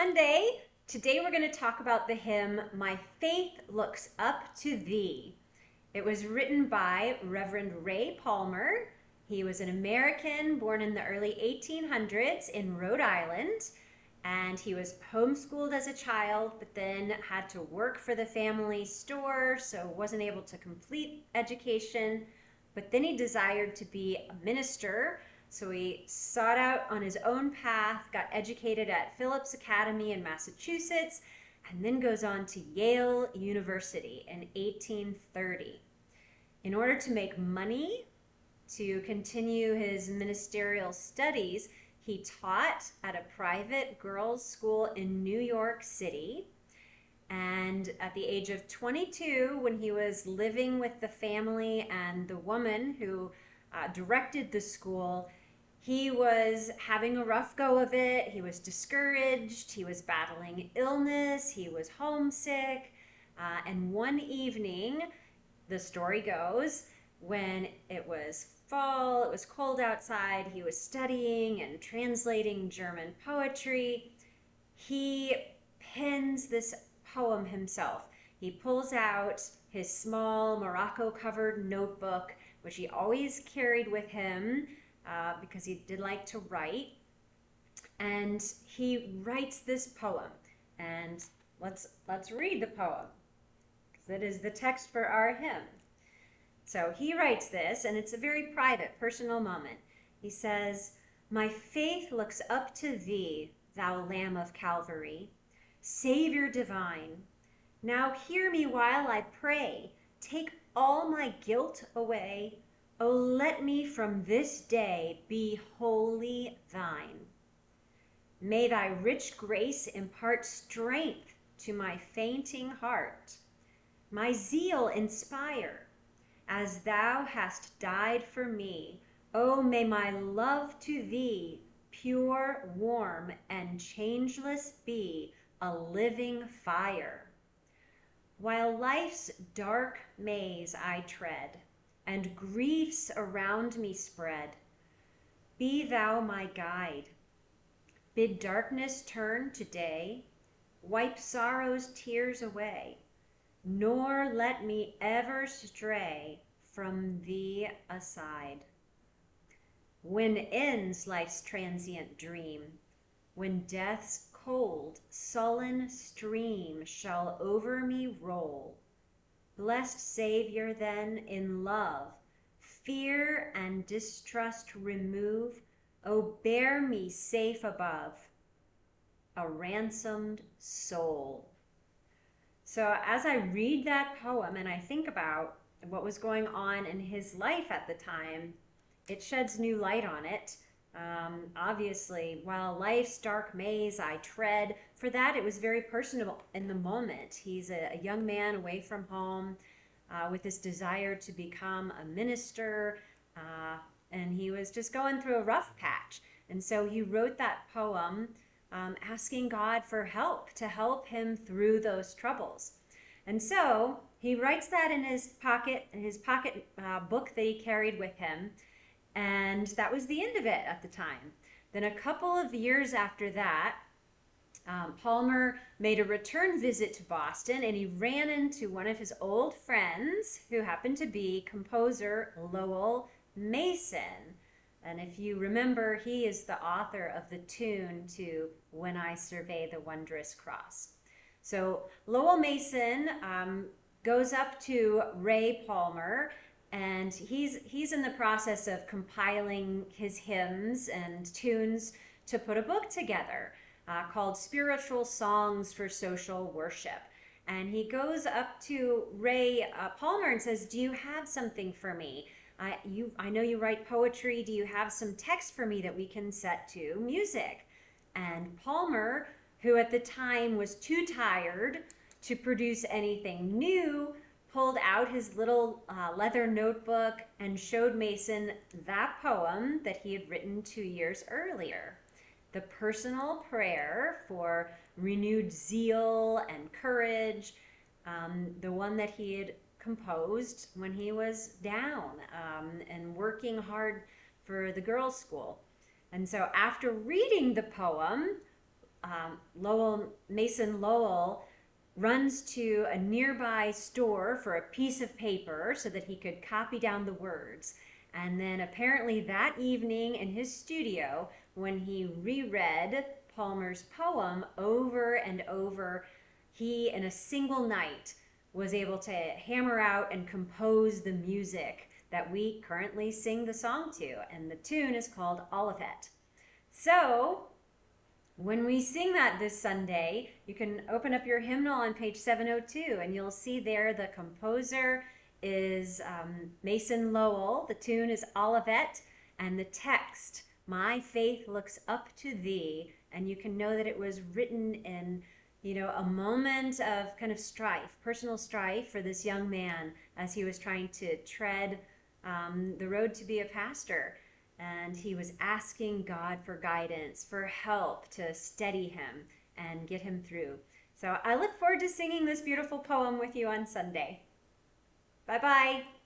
Sunday. Today we're going to talk about the hymn, My Faith Looks Up to Thee. It was written by Reverend Ray Palmer. He was an American born in the early 1800s in Rhode Island, and he was homeschooled as a child, but then had to work for the family store, so wasn't able to complete education. But then he desired to be a minister, so he sought out on his own path, got educated at Phillips Academy in Massachusetts, and then goes on to Yale University in 1830. In order to make money to continue his ministerial studies, he taught at a private girls' school in New York City. And at the age of 22, when he was living with the family and the woman who directed the school, he was having a rough go of it. He was discouraged. He was battling illness. He was homesick. And one evening, the story goes, when it was fall, it was cold outside, he was studying and translating German poetry. He pens this poem himself. He pulls out his small Morocco-covered notebook, which he always carried with him, because he did like to write, and he writes this poem. And let's read the poem, because it is the text for our hymn. So he writes this, and it's a very private, personal moment. He says, "My faith looks up to thee, thou Lamb of Calvary, Savior divine. Now hear me while I pray. Take all my guilt away. O let me from this day be wholly thine. May thy rich grace impart strength to my fainting heart. My zeal inspire, as thou hast died for me. O may my love to thee, pure, warm, and changeless be, a living fire. While life's dark maze I tread, and griefs around me spread, be thou my guide. Bid darkness turn to day, wipe sorrow's tears away, nor let me ever stray from thee aside. When ends life's transient dream, when death's cold, sullen stream shall over me roll, blessed Savior, then, in love, fear and distrust remove. O bear me safe above, a ransomed soul." So as I read that poem and I think about what was going on in his life at the time, it sheds new light on it. Obviously, while life's dark maze I tread, for that it was very personal in the moment. He's a young man away from home with this desire to become a minister, and he was just going through a rough patch. And so he wrote that poem asking God for help, to help him through those troubles. And so he writes that in his pocket book that he carried with him. And that was the end of it at the time. Then a couple of years after that, Palmer made a return visit to Boston, and he ran into one of his old friends who happened to be composer Lowell Mason. And if you remember, he is the author of the tune to "When I Survey the Wondrous Cross." So Lowell Mason goes up to Ray Palmer, and he's in the process of compiling his hymns and tunes to put a book together called Spiritual Songs for Social Worship. And he goes up to Ray Palmer and says, "Do you have something for me? I know you write poetry. Do you have some text for me that we can set to music?" And Palmer, who at the time was too tired to produce anything new, pulled out his little leather notebook and showed Mason that poem that he had written 2 years earlier. The personal prayer for renewed zeal and courage, the one that he had composed when he was down and working hard for the girls' school. And so after reading the poem, Mason Lowell runs to a nearby store for a piece of paper so that he could copy down the words. And then apparently that evening in his studio, when he reread Palmer's poem over and over, he, in a single night, was able to hammer out and compose the music that we currently sing the song to. And the tune is called Olivet. So when we sing that this Sunday, you can open up your hymnal on page 702 and you'll see there the composer is Mason Lowell. The tune is Olivet, and the text, my faith looks up to thee. And you can know that it was written in, a moment of kind of strife, personal strife for this young man as he was trying to tread the road to be a pastor. And he was asking God for guidance, for help to steady him and get him through. So I look forward to singing this beautiful poem with you on Sunday. Bye-bye.